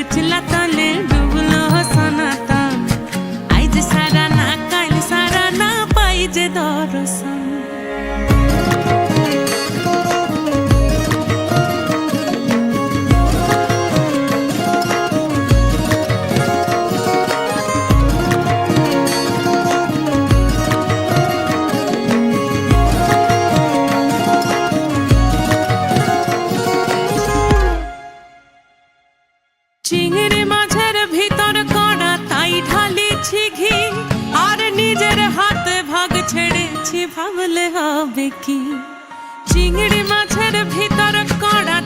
कुचला तले डुबलो सनातन आइज सारा ना काल सारा ना पाइजे दर्शन চিংড়ি মাছের ভিতর কড়া তাই ঢালিছি ঘি আর নিজের হাতে ভাগ ছেড়েছি ভাবলে হবে কি চিংড়ি মাছের ভিতর কড়া